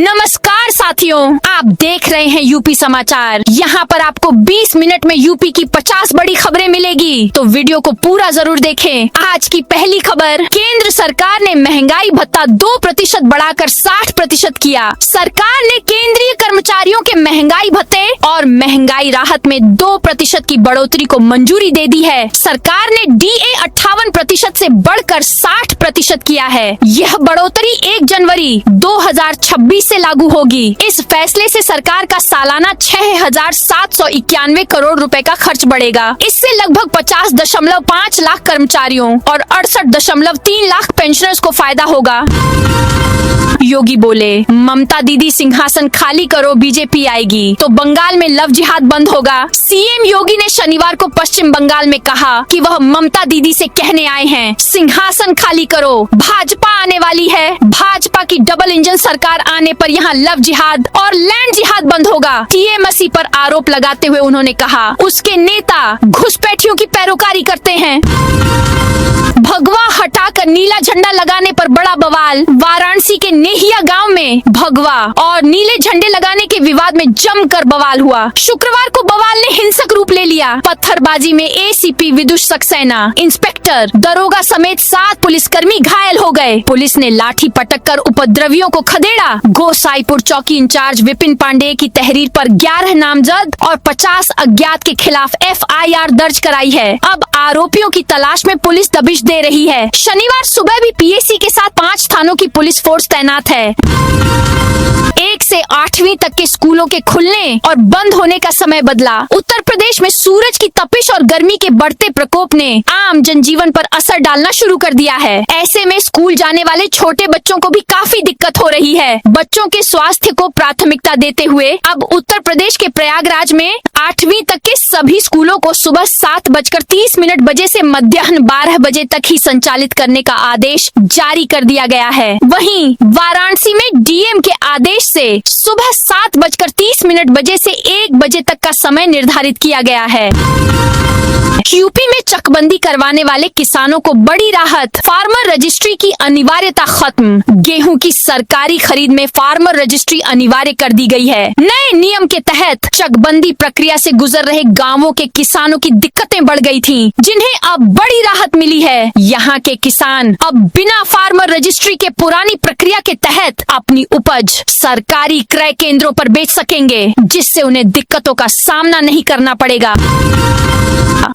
नमस्कार साथियों, आप देख रहे हैं यूपी समाचार। यहाँ पर आपको 20 मिनट में यूपी की 50 बड़ी खबरें मिलेगी, तो वीडियो को पूरा जरूर देखें। आज की पहली खबर, केंद्र सरकार ने महंगाई भत्ता 2% बढ़ाकर 60% किया। सरकार ने केंद्रीय कर्मचारियों के महंगाई भत्ते और महंगाई राहत में 2% की बढ़ोतरी को मंजूरी दे दी है। सरकार ने DA 58% से बढ़कर 60% किया है। यह बढ़ोतरी 1 जनवरी 2026 से लागू होगी। इस फैसले से सरकार का सालाना 6,791 करोड़ रुपए का खर्च बढ़ेगा। इससे लगभग 50.5 लाख कर्मचारियों और 68.3 लाख पेंशनर्स को फायदा होगा। योगी बोले, ममता दीदी सिंहासन खाली करो, बीजेपी आएगी तो बंगाल में लव जिहाद बंद होगा। सीएम योगी ने शनिवार को पश्चिम बंगाल में कहा कि वह ममता दीदी से कहने आए हैं, सिंहासन खाली करो, भाजपा आने वाली है। भाजपा की डबल इंजन सरकार आने पर यहाँ लव जिहाद और लैंड जिहाद बंद होगा। टीएमसी पर आरोप लगाते हुए उन्होंने कहा, उसके नेता घुसपैठियों की पैरोकारी करते हैं। भगवा हटाकर नीला झंडा लगाने पर बड़ा बवाल। वाराणसी के नेहिया गांव में भगवा और नीले झंडे लगाने के विवाद में जमकर बवाल हुआ। शुक्रवार को बवाल ने हिंसक रूप ले लिया। पत्थरबाजी में एसीपी विदुष सक्सेना, इंस्पेक्टर, दरोगा समेत 7 पुलिसकर्मी घायल हो गए। पुलिस ने लाठी पटक कर उपद्रवियों को खदेड़ा। गोसाईपुर चौकी इंचार्ज विपिन पांडे की तहरीर पर 11 नामजद और 50 अज्ञात के खिलाफ FIR दर्ज कराई है। अब आरोपियों की तलाश में पुलिस दबिश दे रही है। शनिवार सुबह भी PAC के साथ 5 थानों की पुलिस फोर्स तैनात है। 1 से 8वीं तक के स्कूलों के खुलने और बंद होने का समय बदला। उत्तर प्रदेश में सूरज की तपिश और गर्मी के बढ़ते प्रकोप ने आम जनजीवन पर असर डालना शुरू कर दिया है। ऐसे में स्कूल जाने वाले छोटे बच्चों को भी काफी दिक्कत हो रही है। बच्चों के स्वास्थ्य को प्राथमिकता देते हुए अब उत्तर प्रदेश के प्रयागराज में 8वीं तक के सभी स्कूलों को सुबह 7:30 बजे से मध्याह्न 12 बजे तक ही संचालित करने का आदेश जारी कर दिया गया है। वहीं वाराणसी में DM के आदेश से सुबह 7:30 बजे से 1 बजे तक का समय निर्धारित किया गया है। यूपी में चकबंदी करवाने वाले किसानों को बड़ी राहत। फार्मर रजिस्ट्री की अनिवार्यता खत्म। गेहूं की सरकारी खरीद में फार्मर रजिस्ट्री अनिवार्य कर दी गई है। नए नियम के तहत चकबंदी प्रक्रिया से गुजर रहे गांवों के किसानों की दिक्कतें बढ़ गई थीं, जिन्हें अब बड़ी राहत मिली है। यहाँ के किसान अब बिना फार्मर रजिस्ट्री के पुरानी प्रक्रिया के तहत अपनी उपज सरकारी क्रय केंद्रों पर बेच सकेंगे, जिससे उन्हें दिक्कतों का सामना नहीं करना पड़ेगा।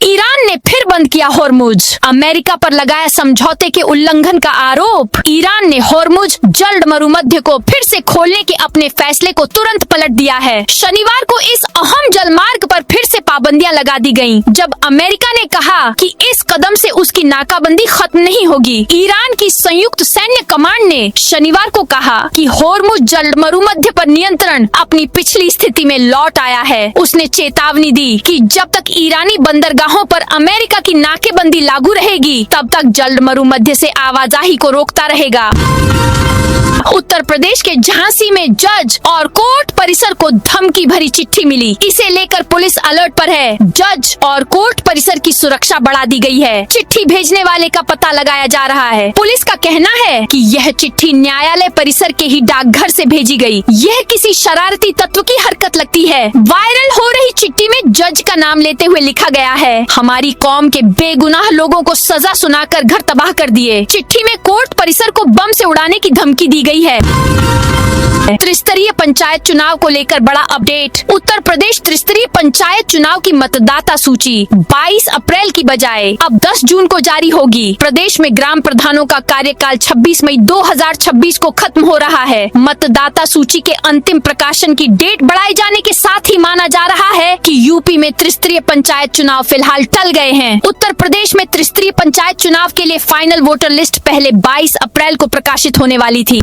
ईरान ने फिर बंद किया होर्मुज। अमेरिका पर लगाया समझौते के उल्लंघन का आरोप। ईरान ने होर्मुज जल मरुमध्य को फिर से खोलने के अपने फैसले को तुरंत पलट दिया है। शनिवार को इस अहम जलमार्ग पर फिर से पाबंदियां लगा दी गयीं, जब अमेरिका ने कहा कि इस कदम से उसकी नाकाबंदी खत्म नहीं होगी। ईरान की संयुक्त सैन्य कमांड ने शनिवार को कहा कि होर्मुज जल मरुमध्य पर नियंत्रण अपनी पिछली स्थिति में लौट आया है। उसने चेतावनी दी कि जब तक ईरानी बंदरगाहों पर अमेरिका की नाकेबंदी लागू रहेगी, तब तक जल मरुमध्य से आवाजाही को रोकता रहेगा। उत्तर प्रदेश के झांसी में जज और कोर्ट परिसर को धमकी भरी चिट्ठी मिली। इसे लेकर पुलिस अलर्ट पर है। जज और कोर्ट परिसर की सुरक्षा बढ़ा दी गई है। चिट्ठी भेजने वाले का पता लगाया जा रहा है। पुलिस का कहना है कि यह चिट्ठी न्यायालय परिसर के ही डाकघर से भेजी गई। यह किसी शरारती तत्व की हरकत लगती है। वायरल हो रही चिट्ठी में जज का नाम लेते हुए लिखा गया है, हमारी कौम के बेगुनाह लोगों को सजा सुनाकर घर तबाह कर दिए। चिट्ठी में कोर्ट परिसर को बम से उड़ाने की धमकी दी गई है। त्रिस्तरीय पंचायत चुनाव को लेकर बड़ा अपडेट। उत्तर प्रदेश त्रिस्तरीय पंचायत चुनाव की मतदाता सूची 22 अप्रैल की बजाय अब 10 जून को जारी होगी। प्रदेश में ग्राम प्रधानों का कार्यकाल 26 मई 2026 को खत्म हो रहा है। मतदाता सूची के अंतिम प्रकाशन की डेट बढ़ाए जाने के साथ ही माना जा रहा है कि यूपी में त्रिस्तरीय पंचायत चुनाव फिलहाल टल गए हैं। उत्तर प्रदेश में त्रिस्तरीय पंचायत चुनाव के लिए फाइनल वोटर लिस्ट पहले 22 अप्रैल को प्रकाशित होने वाली थी।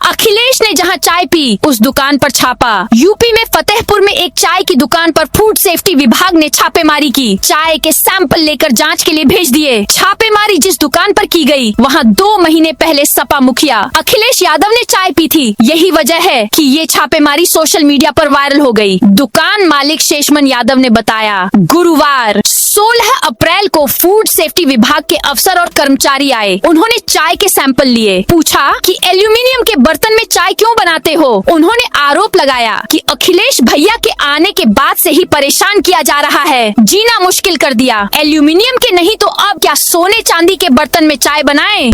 अखिलेश ने जहां चाय पी, उस दुकान पर छापा। यूपी में फतेहपुर में एक चाय की दुकान पर फूड सेफ्टी विभाग ने छापेमारी की। चाय के सैंपल लेकर जांच के लिए भेज दिए। छापेमारी जिस दुकान पर की गई, वहां 2 महीने पहले सपा मुखिया अखिलेश यादव ने चाय पी थी। यही वजह है कि ये छापेमारी सोशल मीडिया पर वायरल हो गई। दुकान मालिक शेषमन यादव ने बताया, गुरुवार 16 अप्रैल को फूड सेफ्टी विभाग के अफसर और कर्मचारी आए। उन्होंने चाय के सैंपल लिए। पूछा कि एल्यूमिनियम के बर्तन में चाय क्यों बनाते हो। उन्होंने आरोप लगाया कि अखिलेश भैया के आने के बाद से ही परेशान किया जा रहा है, जीना मुश्किल कर दिया। एल्यूमिनियम के नहीं तो अब क्या सोने चांदी के बर्तन में चाय बनाएं?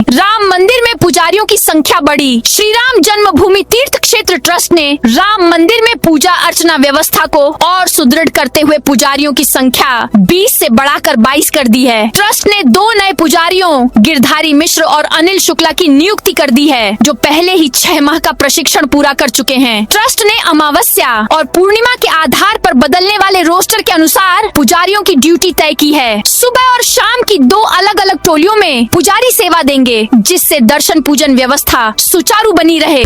राम मंदिर में पुजारियों की संख्या बढ़ी। श्री राम जन्मभूमि तीर्थ क्षेत्र ट्रस्ट ने राम मंदिर में पूजा अर्चना व्यवस्था को और सुदृढ़ करते हुए पुजारियों की संख्या 20 से बढ़ाकर 22 कर दी है। ट्रस्ट ने 2 नए पुजारियों गिरधारी मिश्र और अनिल शुक्ला की नियुक्ति कर दी है, जो पहले ही 6 माह का प्रशिक्षण पूरा कर चुके हैं। ट्रस्ट ने अमावस्या और पूर्णिमा के आधार पर बदलने वाले रोस्टर के अनुसार पुजारियों की ड्यूटी तय की है। सुबह और शाम की 2 अलग अलग टोलियों में पुजारी सेवा देंगे, जिससे दर्शन पूजन व्यवस्था सुचारू बनी रहे।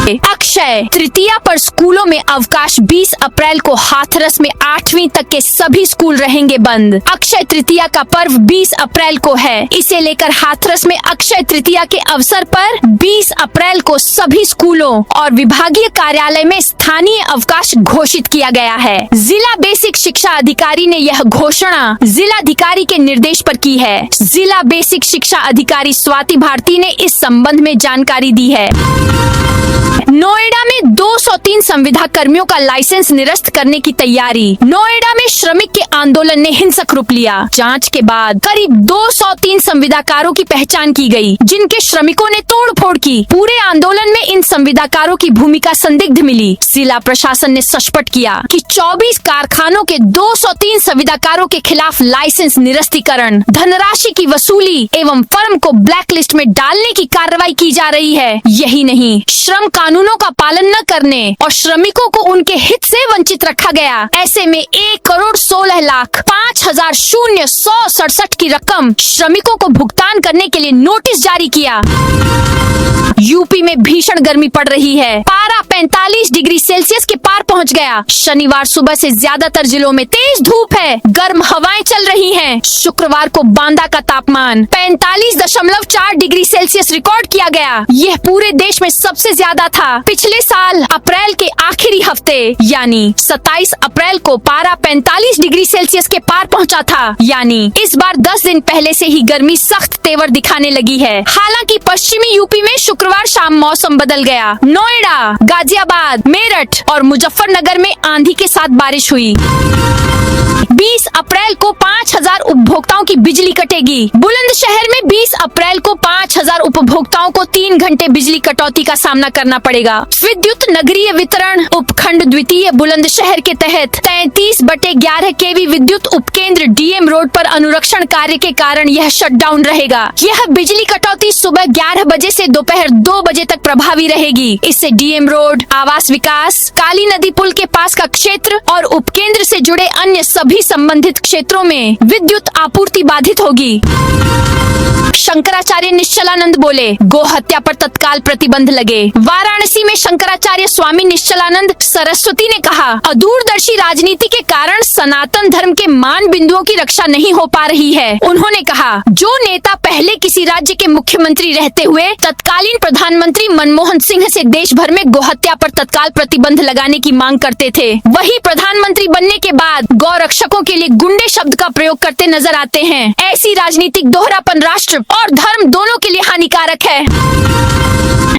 अक्षय तृतीया पर स्कूलों में अवकाश। 20 अप्रैल को हाथरस में 8वीं तक के सभी स्कूल रहेंगे बंद। अक्षय तृतीया का पर्व 20 अप्रैल को है। इसे लेकर हाथरस में अक्षय तृतीया के अवसर पर 20 अप्रैल को सभी स्कूलों और विभागीय कार्यालय में स्थानीय अवकाश घोषित किया गया है। जिला बेसिक शिक्षा अधिकारी ने यह घोषणा जिलाधिकारी के निर्देश पर की है। जिला बेसिक शिक्षा अधिकारी स्वाति भारती ने इस संबंध में जानकारी दी है। नोएडा में 203 संविदा कर्मियों का लाइसेंस निरस्त करने की तैयारी। नोएडा में श्रमिक के आंदोलन ने हिंसक रूप लिया। जांच के बाद करीब 203 संविदाकारों की पहचान की गई, जिनके श्रमिकों ने तोड़फोड़ की। पूरे आंदोलन में इन संविदाकारों की भूमिका संदिग्ध मिली। जिला प्रशासन ने स्पष्ट किया कि 24 कारखानों के 203 संविदाकारों के खिलाफ लाइसेंस निरस्तीकरण, धनराशि की वसूली एवं फर्म को ब्लैकलिस्ट में डालने की कार्रवाई की जा रही है। यही नहीं, श्रम कानूनों का पालन न करने और श्रमिकों को उनके हित से वंचित रखा गया। ऐसे में 1,16,05,067 की रकम श्रमिकों को भुगतान करने के लिए नोटिस जारी किया। यूपी में भीषण गर्मी पड़ रही है। पारा 45 डिग्री सेल्सियस के पार पहुंच गया। शनिवार सुबह से ज्यादातर जिलों में तेज धूप है, गर्म हवाएं चल रही हैं। शुक्रवार को बांदा का तापमान 45.4 डिग्री सेल्सियस रिकॉर्ड किया गया। यह पूरे देश में सबसे ज्यादा था। पिछले साल अप्रैल के आखिरी हफ्ते यानी 27 अप्रैल को पारा 45 डिग्री सेल्सियस के पार पहुंचा था। यानी इस बार 10 दिन पहले से ही गर्मी सख्त तेवर दिखाने लगी है। हालांकि पश्चिमी यूपी में शुक्रवार शाम मौसम बदल गया। नोएडा, गाजियाबाद, मेरठ और मुजफ्फरनगर में आंधी के साथ बारिश हुई। 20 अप्रैल को 5,000 उपभोक्ताओं की बिजली कटेगी। बुलंदशहर में 20 अप्रैल को 5,000 उपभोक्ताओं को 3 घंटे बिजली कटौती का सामना करना पड़ेगा। विद्युत नगरीय वितरण उपखंड द्वितीय बुलंदशहर के तहत 33/11 केवी विद्युत उपकेंद्र डीएम रोड पर अनुरक्षण कार्य के कारण यह शटडाउन रहेगा। यह बिजली कटौती सुबह 11 बजे से दोपहर 2 बजे तक प्रभावी रहेगी। इससे डीएम रोड, आवास विकास, काली नदी पुल के पास का क्षेत्र और उपकेंद्र से जुड़े अन्य सभी संबंधित क्षेत्रों में विद्युत आपूर्ति बाधित होगी। शंकराचार्य निश्चलानंद बोले, गो हत्या पर तत्काल प्रतिबंध लगे। वाराणसी में शंकराचार्य स्वामी निश्चलानंद सरस्वती ने कहा, अदूरदर्शी राजनीति के कारण सनातन धर्म के मान बिंदुओं की रक्षा नहीं हो पा रही है। उन्होंने कहा, जो नेता पहले किसी राज्य के मुख्यमंत्री रहते हुए तत्कालीन प्रधानमंत्री मनमोहन सिंह से देश भर में गो हत्या पर तत्काल प्रतिबंध लगाने की मांग करते थे, वही प्रधानमंत्री बनने के बाद गौ रक्षकों के लिए गुंडे शब्द का प्रयोग करते नजर आते हैं। ऐसी राजनीतिक दोहरापन राष्ट्र और धर्म दोनों के लिए हानिकारक है।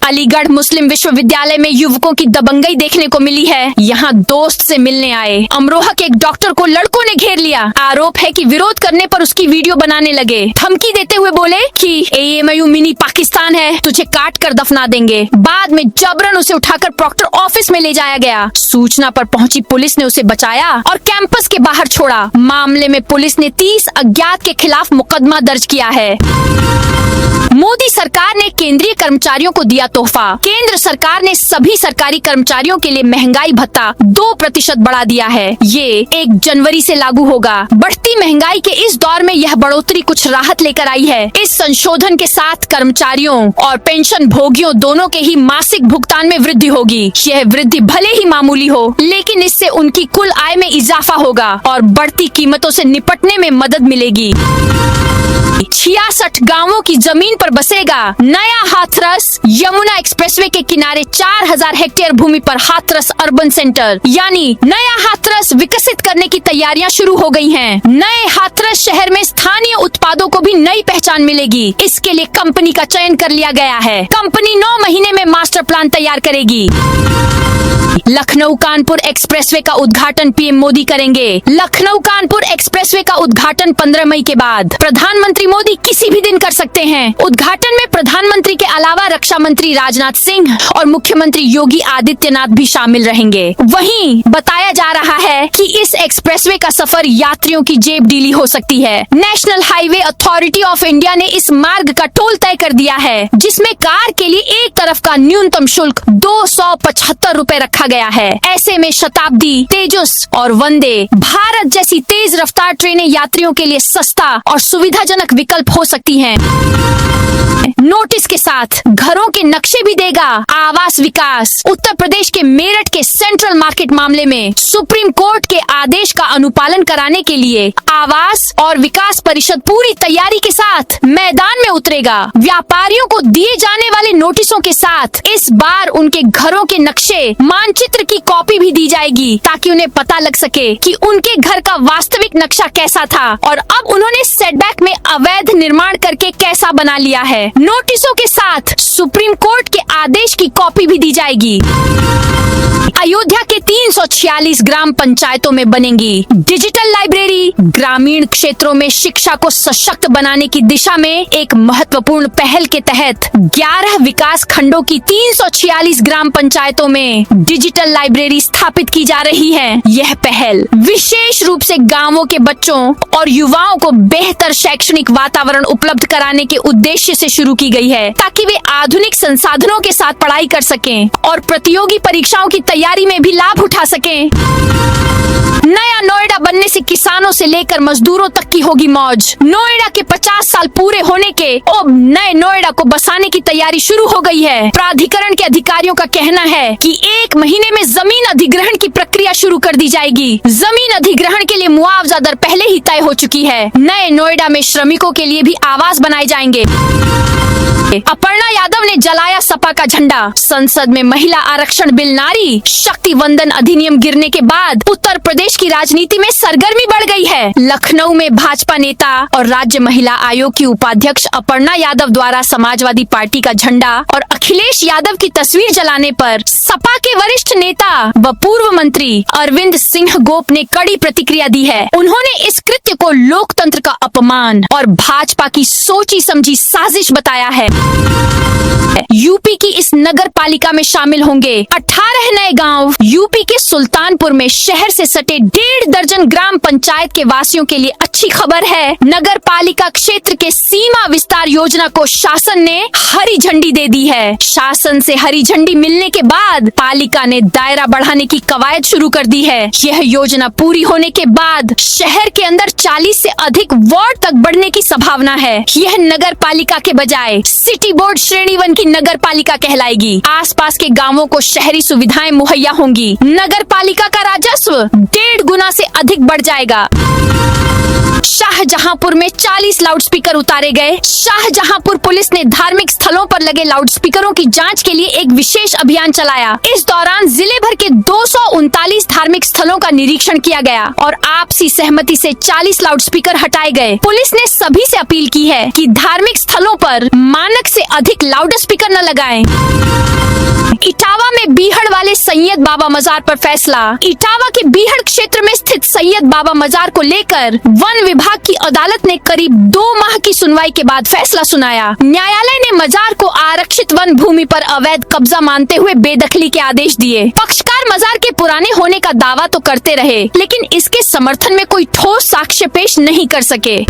अलीगढ़ मुस्लिम विश्वविद्यालय में युवकों की दबंगई देखने को मिली है। यहाँ दोस्त से मिलने आए अमरोहा के एक डॉक्टर को लड़कों ने घेर लिया। आरोप है कि विरोध करने पर उसकी वीडियो बनाने लगे। धमकी देते हुए बोले कि एएमयू मिनी पाकिस्तान है, तुझे काट कर दफना देंगे। बाद में जबरन उसे उठाकर प्रॉक्टर ऑफिस में ले जाया गया। सूचना पर पहुंची पुलिस ने उसे बचाया और कैंपस के बाहर छोड़ा। मामले में पुलिस ने 30 अज्ञात के खिलाफ मुकदमा दर्ज किया है। मोदी सरकार ने केंद्रीय कर्मचारियों को दिया तोहफा। केंद्र सरकार ने सभी सरकारी कर्मचारियों के लिए महंगाई भत्ता 2% बढ़ा दिया है। ये 1 जनवरी से लागू होगा। बढ़ती महंगाई के इस दौर में यह बढ़ोतरी कुछ राहत लेकर आई है। इस संशोधन के साथ कर्मचारियों और पेंशन भोगियों दोनों के ही मासिक भुगतान में वृद्धि होगी। यह वृद्धि भले ही मामूली हो, लेकिन इससे उनकी कुल आय में इजाफा होगा और बढ़ती कीमतों से निपटने में मदद मिलेगी। 66 गांवों की जमीन पर बसेगा नया हाथरस। यमुना एक्सप्रेसवे के किनारे 4000 हेक्टेयर भूमि पर हाथरस अर्बन सेंटर यानी नया हाथरस विकसित करने की तैयारियां शुरू हो गई हैं। नए हाथरस शहर में स्थानीय उत्पादों को भी नई पहचान मिलेगी। इसके लिए कंपनी का चयन कर लिया गया है। कंपनी 9 महीने में मास्टर प्लान तैयार करेगी। लखनऊ कानपुर एक्सप्रेसवे का उद्घाटन पीएम मोदी करेंगे। लखनऊ कानपुर एक्सप्रेसवे का उद्घाटन 15 मई के बाद प्रधानमंत्री मोदी किसी भी दिन कर सकते हैं। उद्घाटन में प्रधानमंत्री के अलावा रक्षा मंत्री राजनाथ सिंह और मुख्यमंत्री योगी आदित्यनाथ भी शामिल रहेंगे। वहीं बताया जा रहा है कि इस एक्सप्रेसवे का सफर यात्रियों की जेब ढीली हो सकती है। National highway authority of India ने इस मार्ग का टोल तय कर दिया है, जिसमें कार के लिए एक तरफ का न्यूनतम शुल्क 275 रूपए रखा गया है। ऐसे में शताब्दी, तेजस और वंदे भारत जैसी तेज रफ्तार ट्रेनें यात्रियों के लिए सस्ता और सुविधाजनक विकल्प हो सकती हैं। नोटिस के साथ घरों के नक्शे भी देगा आवास विकास। उत्तर प्रदेश के मेरठ के सेंट्रल मार्केट मामले में सुप्रीम कोर्ट के आदेश का अनुपालन कराने के लिए आवास और विकास परिषद पूरी तैयारी के साथ मैदान में उतरेगा। व्यापारियों को दिए जाने वाले नोटिसों के साथ इस बार उनके घरों के नक्शे, मानचित्र की कॉपी भी दी जाएगी, ताकि उन्हें पता लग सके कि उनके घर का वास्तविक नक्शा कैसा था और अब उन्होंने सेटबैक में अवैध निर्माण करके कैसा बना लिया है। नोटिसों के साथ सुप्रीम कोर्ट के आदेश की कॉपी भी दी जाएगी। अयोध्या के 346 ग्राम पंचायतों में बनेंगी डिजिटल लाइब्रेरी। ग्रामीण क्षेत्रों में शिक्षा को सशक्त बनाने की दिशा में एक महत्वपूर्ण पहल के तहत 11 विकास खंडों की 346 ग्राम पंचायतों में डिजिटल लाइब्रेरी स्थापित की जा रही है। यह पहल विशेष रूप से गांवों के बच्चों और युवाओं को बेहतर शैक्षणिक वातावरण उपलब्ध कराने के उद्देश्य से शुरू की गई है, ताकि वे आधुनिक संसाधनों के साथ पढ़ाई कर सकें और प्रतियोगी परीक्षाओं की तैयारी में भी लाभ उठा सकें। नया नोएडा बनने से किसानों से लेकर मजदूरों तक की होगी मौज। नोएडा के 50 साल पूरे होने के अब नए नोएडा को बसाने की तैयारी शुरू हो गई है। प्राधिकरण के अधिकारियों का कहना है कि 1 महीने में जमीन अधिग्रहण की प्रक्रिया शुरू कर दी जाएगी। जमीन अधिग्रहण के लिए मुआवजा दर पहले ही तय हो चुकी है। नए नोएडा में श्रमिकों के लिए भी आवास बनाए जाएंगे। अपर्णा यादव ने जलाया सपा का झंडा। संसद में महिला आरक्षण बिल, नारी शक्ति वंदन अधिनियम गिरने के बाद उत्तर प्रदेश की राजनीति में सरगर्मी बढ़ गई है। लखनऊ में भाजपा नेता और राज्य महिला आयोग की उपाध्यक्ष अपर्णा यादव द्वारा समाजवादी पार्टी का झंडा और अखिलेश यादव की तस्वीर जलाने पर सपा के वरिष्ठ नेता व पूर्व मंत्री अरविंद सिंह गोप ने कड़ी प्रतिक्रिया दी है। उन्होंने इस कृत्य को लोकतंत्र का अपमान और भाजपा की सोची समझी साजिश बताया है। यूपी की इस नगर पालिका में शामिल होंगे 18 नए गांव। यूपी के सुल्तानपुर में शहर से सटे 1.5 दर्जन ग्राम पंचायत के वासियों के लिए अच्छी खबर है। नगर पालिका क्षेत्र के सीमा विस्तार योजना को शासन ने हरी झंडी दे दी है। शासन से हरी झंडी मिलने के बाद पालिका ने दायरा बढ़ाने की कवायद शुरू कर दी है। यह योजना पूरी होने के बाद शहर के अंदर 40 से अधिक वार्ड तक बढ़ने की संभावना है। यह नगर पालिका के बजाय सिटी बोर्ड श्रेणी 1 की नगर पालिका कहलाएगी। आसपास के गांवों को शहरी सुविधाएं मुहैया होंगी। नगर पालिका का राजस्व 1.5 गुना से अधिक बढ़ जाएगा। शाहजहांपुर में 40 लाउडस्पीकर उतारे गए। शाहजहांपुर पुलिस ने धार्मिक स्थलों पर लगे लाउडस्पीकरों की जांच के लिए एक विशेष अभियान चलाया। इस दौरान जिले भर के 239 धार्मिक स्थलों का निरीक्षण किया गया और आपसी सहमति से 40 लाउडस्पीकर हटाए गए। पुलिस ने सभी से अपील की है कि धार्मिक स्थलों पर मानक से अधिक लाउडस्पीकर न लगाएं। इटावा में बीहड़ वाले सैयद बाबा मजार पर फैसला। इटावा के बीहड़ क्षेत्र में स्थित सैयद बाबा मजार को लेकर वन विभाग की अदालत ने करीब 2 माह की सुनवाई के बाद फैसला सुनाया। न्यायालय ने मजार को आरक्षित वन भूमि पर अवैध कब्जा मानते हुए बेदखली के आदेश दिए। पक्षकार मजार के पुराने होने का दावा तो करते रहे, लेकिन इसके समर्थन में कोई ठोस साक्ष्य पेश नहीं कर सके।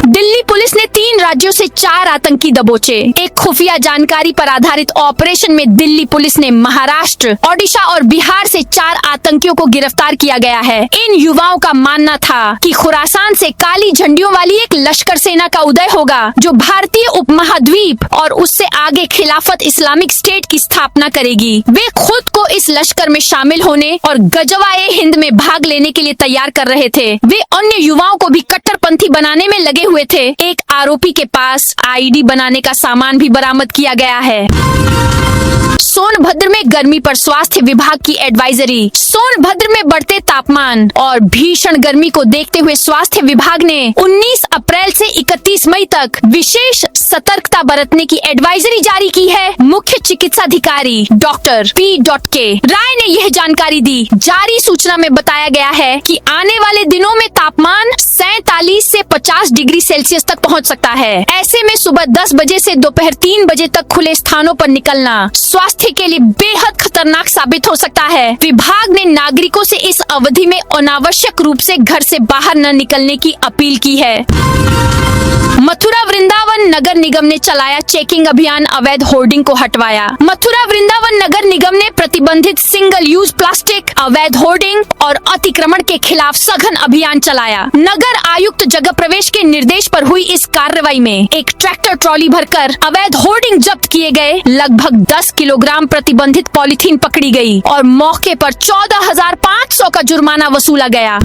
दिल्ली पुलिस ने 3 राज्यों से 4 आतंकी दबोचे। एक खुफिया जानकारी पर आधारित ऑपरेशन में दिल्ली पुलिस ने महाराष्ट्र, ओडिशा और बिहार से 4 आतंकियों को गिरफ्तार किया गया है। इन युवाओं का मानना था कि खुरासान से काली झंडियों वाली एक लश्कर सेना का उदय होगा जो भारतीय उपमहाद्वीप और उससे आगे खिलाफत इस्लामिक स्टेट की स्थापना करेगी। वे खुद को इस लश्कर में शामिल होने और गजवाए हिंद में भाग लेने के लिए तैयार कर रहे थे। वे अन्य युवाओं को भी कट्टरपंथी बनाने में लगे हुए थे। एक आरोपी के पास आईडी बनाने का सामान भी बरामद किया गया है। सोनभद्र में गर्मी पर स्वास्थ्य विभाग की एडवाइजरी। सोनभद्र में बढ़ते तापमान और भीषण गर्मी को देखते हुए स्वास्थ्य विभाग ने 19 अप्रैल से 31 मई तक विशेष सतर्कता बरतने की एडवाइजरी जारी की है। मुख्य चिकित्साधिकारी डॉक्टर P.K. राय ने यह जानकारी दी। जारी सूचना में बताया गया है कि आने वाले दिनों में तापमान 47 से 50 डिग्री सेल्सियस तक पहुंच सकता है। ऐसे में सुबह 10 बजे से दोपहर 3 बजे तक खुले स्थानों पर निकलना स्वास्थ्य के लिए बेहद खतरनाक साबित हो सकता है। विभाग ने नागरिकों से इस अवधि में अनावश्यक रूप से घर से बाहर न निकलने की अपील की है। मथुरा वृंदावन नगर निगम ने चलाया चेकिंग अभियान, अवैध होर्डिंग को हटवाया। मथुरा वृंदावन नगर निगम ने प्रतिबंधित सिंगल यूज प्लास्टिक, अवैध होर्डिंग और अतिक्रमण के खिलाफ सघन अभियान चलाया। नगर आयुक्त जगह प्रवेश के निर्देश पर हुई इस कार्रवाई में एक ट्रैक्टर ट्रॉली भरकर अवैध होर्डिंग जब्त किए गए। लगभग 10 किलोग्राम प्रतिबंधित पॉलीथीन पकड़ी गई और मौके पर 14,500 का जुर्माना वसूला गया।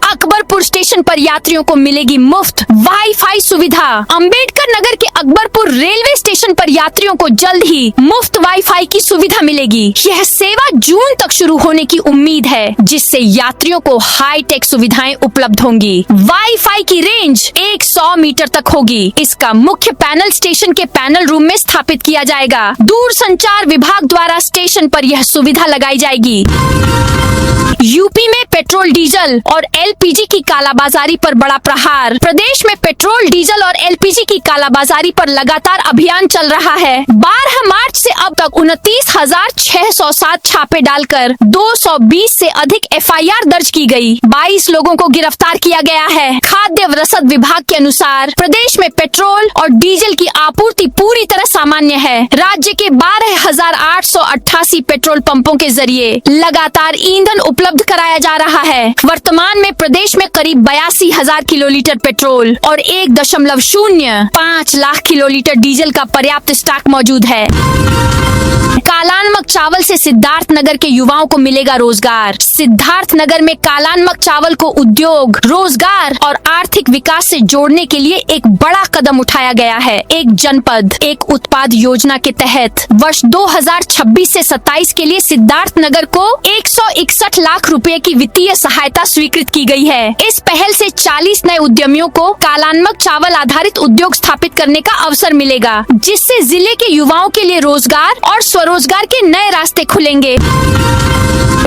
अकबरपुर स्टेशन पर यात्रियों को मिलेगी मुफ्त वाईफाई सुविधा। अंबेडकर नगर के अकबरपुर रेलवे स्टेशन पर यात्रियों को जल्द ही मुफ्त वाईफाई की सुविधा मिलेगी। यह सेवा जून तक शुरू होने की उम्मीद है, जिससे यात्रियों को हाईटेक सुविधाएं उपलब्ध होंगी। वाईफाई की रेंज 100 मीटर तक होगी। इसका मुख्य पैनल स्टेशन के पैनल रूम में स्थापित किया जाएगा। दूरसंचार विभाग द्वारा स्टेशन पर यह सुविधा लगाई जाएगी। यूपी में पेट्रोल, डीजल और एलपीजी की कालाबाजारी पर बड़ा प्रहार। प्रदेश में पेट्रोल, डीजल और एलपीजी की कालाबाजारी पर लगातार अभियान चल रहा है। 12 मार्च से अब तक 29,607 छापे डालकर 220 से अधिक एफआईआर दर्ज की गई। 22 लोगों को गिरफ्तार किया गया है। खाद्य रसद विभाग के अनुसार प्रदेश में पेट्रोल और डीजल की आपूर्ति पूरी तरह सामान्य है। राज्य के 12,888 पेट्रोल पंपों के जरिए लगातार ईंधन उपलब्ध कराया जा रहा है। वर्तमान में प्रदेश में करीब 82,000 किलोलीटर पेट्रोल और 1.05 लाख किलोलीटर डीजल का पर्याप्त स्टॉक मौजूद है। कालानमक चावल से सिद्धार्थनगर के युवाओं को मिलेगा रोजगार। सिद्धार्थनगर में कालानमक चावल को उद्योग, रोजगार और आर्थिक विकास से जोड़ने के लिए एक बड़ा कदम उठाया गया है। एक जनपद एक उत्पाद योजना के तहत वर्ष 2026 से 27 के लिए सिद्धार्थनगर को 161 लाख रुपए की वित्तीय सहायता स्वीकृत की गई है। इस पहल से 40 नए उद्यमियों को कालानमक चावल आधारित उद्योग स्थापित करने का अवसर मिलेगा, जिससे जिले के युवाओं के लिए रोजगार और स्वरोजगार के नए रास्ते खुलेंगे।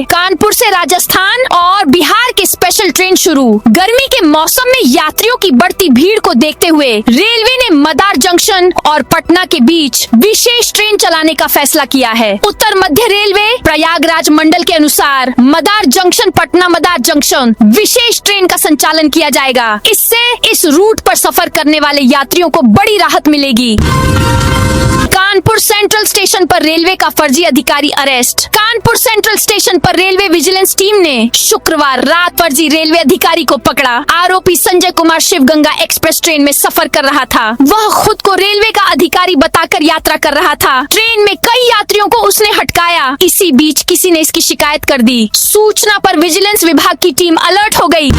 कानपुर से राजस्थान और बिहार के स्पेशल ट्रेन शुरू। गर्मी के मौसम में यात्रियों की बढ़ती भीड़ को देखते हुए रेलवे ने मदार जंक्शन और पटना के बीच विशेष ट्रेन चलाने का फैसला किया है। उत्तर मध्य रेलवे प्रयागराज मंडल के अनुसार मदार जंक्शन पटना मदार जंक्शन विशेष ट्रेन का संचालन किया जाएगा। इससे इस रूट पर सफर करने वाले यात्रियों को बड़ी राहत मिलेगी। कानपुर सेंट्रल स्टेशन पर रेलवे का फर्जी अधिकारी अरेस्ट। कानपुर सेंट्रल स्टेशन पर रेलवे विजिलेंस टीम ने शुक्रवार रात फर्जी रेलवे अधिकारी को पकड़ा। आरोपी संजय कुमार शिवगंगा एक्सप्रेस ट्रेन में सफर कर रहा था। वह खुद को रेलवे का अधिकारी बताकर यात्रा कर रहा था। ट्रेन में कई यात्रियों को उसने हटकाया। इसी बीच किसी ने इसकी शिकायत कर दी। सूचना पर विजिलेंस विभाग की टीम अलर्ट हो गई।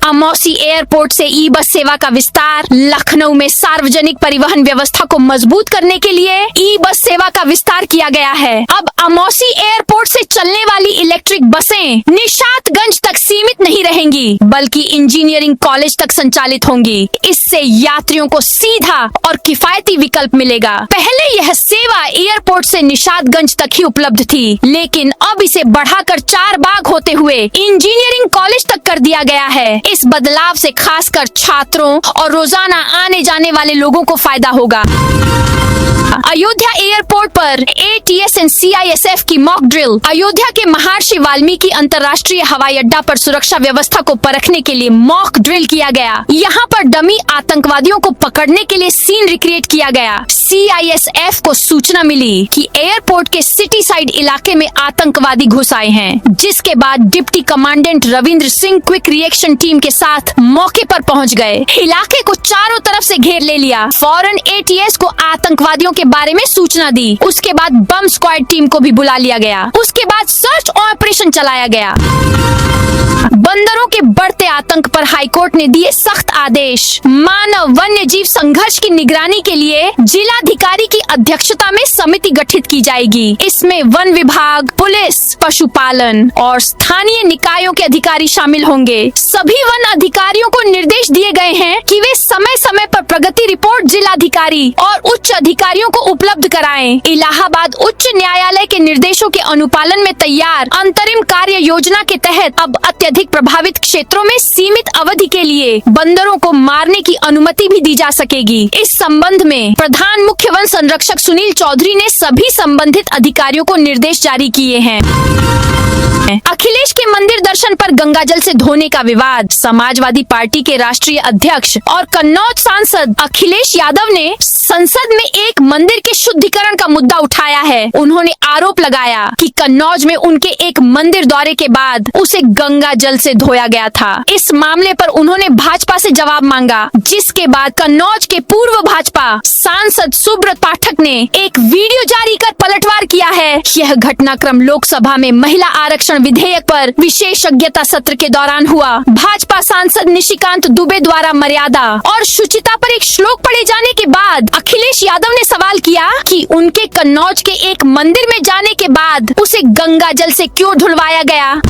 अमौसी एयरपोर्ट से ई बस सेवा का विस्तार। लखनऊ में सार्वजनिक परिवहन व्यवस्था को मजबूत करने के लिए ई बस सेवा का विस्तार किया गया है। अब अमौसी एयरपोर्ट से चलने वाली इलेक्ट्रिक बसें निशातगंज तक सीमित नहीं रहेंगी, बल्कि इंजीनियरिंग कॉलेज तक संचालित होंगी। इससे यात्रियों को सीधा और किफायती विकल्प मिलेगा। पहले यह सेवा एयरपोर्ट से निशातगंज तक ही उपलब्ध थी, लेकिन अब इसे बढ़ाकर 4 बाग होते हुए इंजीनियरिंग कॉलेज तक कर दिया गया है। इस बदलाव से खासकर छात्रों और रोजाना आने जाने वाले लोगों को फायदा होगा। अयोध्या एयरपोर्ट पर ATS एंड CISF की मॉक ड्रिल। अयोध्या के महर्षि वाल्मीकि अंतर्राष्ट्रीय हवाई अड्डा पर सुरक्षा व्यवस्था को परखने के लिए मॉक ड्रिल किया गया। यहाँ पर डमी आतंकवादियों को पकड़ने के लिए सीन रिक्रिएट किया गया। CISF को सूचना मिली कि एयरपोर्ट के सिटी साइड इलाके में आतंकवादी घुस आए हैं, जिसके बाद deputy commandant Ravindra Singh quick reaction team के साथ मौके पर पहुंच गए। इलाके को चारों तरफ से घेर ले लिया। फौरन ATS को आतंकवादियों के बारे में सूचना दी। उसके बाद बम स्क्वाड टीम को भी बुला लिया गया। उसके बाद सर्च ऑपरेशन चलाया गया। बंदरों के बढ़ते आतंक पर हाईकोर्ट ने दिए सख्त आदेश। मानव वन्य जीव संघर्ष की निगरानी के लिए जिलाधिकारी की अध्यक्षता में समिति गठित की जाएगी। इसमें वन विभाग, पुलिस, पशुपालन और स्थानीय निकायों के अधिकारी शामिल होंगे। सभी वन अधिकारियों को निर्देश दिए गए हैं कि वे समय समय पर प्रगति रिपोर्ट जिलाधिकारी और उच्च अधिकारियों को उपलब्ध कराएं। इलाहाबाद उच्च न्यायालय के निर्देशों के अनुपालन में तैयार अंतरिम कार्य योजना के तहत अब अत्यधिक प्रभावित क्षेत्रों में सीमित अवधि के लिए बंदरों को मारने की अनुमति भी दी जा सकेगी। इस संबंध में प्रधान मुख्य वन संरक्षक सुनील चौधरी ने सभी संबंधित अधिकारियों को निर्देश जारी किए हैं। अखिलेश के मंदिर दर्शन पर गंगाजल से धोने का विवाद। समाजवादी पार्टी के राष्ट्रीय अध्यक्ष और कन्नौज सांसद अखिलेश यादव ने संसद में एक मंदिर के शुद्धिकरण का मुद्दा उठाया है। उन्होंने आरोप लगाया कि कन्नौज में उनके एक मंदिर दौरे के बाद उसे गंगा जल से धोया गया था। इस मामले पर उन्होंने भाजपा से जवाब मांगा, जिसके बाद कन्नौज के पूर्व भाजपा सांसद सुब्रत पाठक ने एक वीडियो जारी कर पलटवार किया है। यह घटनाक्रम लोकसभा में महिला आरक्षण विधेयक पर विशेषज्ञता सत्र के दौरान हुआ। भाजपा सांसद निशिकांत दुबे द्वारा मर्यादा और शुचिता पर एक श्लोक पढ़े जाने के बाद अखिलेश यादव ने सवाल किया कि उनके कन्नौज के एक मंदिर में जाने के बाद उसे गंगा जल से क्यों धुलवाया गया।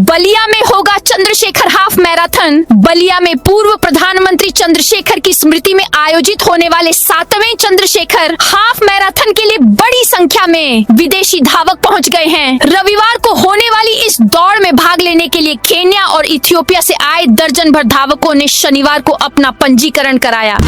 बलिया में होगा चंद्रशेखर हाफ मैराथन। बलिया में पूर्व प्रधानमंत्री चंद्रशेखर की स्मृति में आयोजित होने वाले 7वें चंद्रशेखर हाफ मैराथन के लिए बड़ी संख्या में विदेशी धावक पहुंच गए हैं। रविवार को होने वाली इस दौड़ में भाग लेने के लिए केन्या और इथियोपिया से आए दर्जन भर धावकों ने शनिवार को अपना पंजीकरण कराया।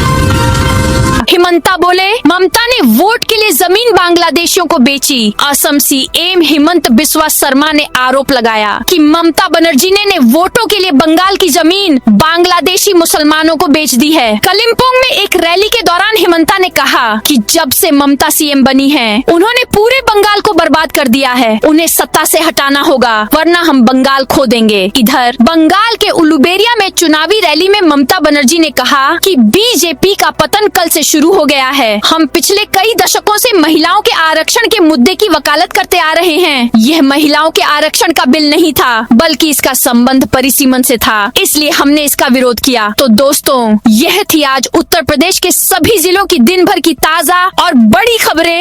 हिमंता बोले, ममता ने वोट के लिए जमीन बांग्लादेशियों को बेची। असम CM हिमंत बिस्वा शर्मा ने आरोप लगाया कि ममता बनर्जी ने वोटों के लिए बंगाल की जमीन बांग्लादेशी मुसलमानों को बेच दी है। कलिम्पोंग में एक रैली के दौरान हिमंता ने कहा कि जब से ममता CM बनी है, उन्होंने पूरे बंगाल को बर्बाद कर दिया है। उन्हें सत्ता से हटाना होगा, वरना हम बंगाल खो देंगे। इधर बंगाल के उलुबेरिया में चुनावी रैली में ममता बनर्जी ने कहा कि BJP का पतन कल से शुरू हो गया है। हम पिछले कई दशकों से महिलाओं के आरक्षण के मुद्दे की वकालत करते आ रहे हैं। यह महिलाओं के आरक्षण का बिल नहीं था, बल्कि इसका संबंध परिसीमन से था, इसलिए हमने इसका विरोध किया। तो दोस्तों, यह थी आज उत्तर प्रदेश के सभी जिलों की दिन भर की ताजा और बड़ी खबरें।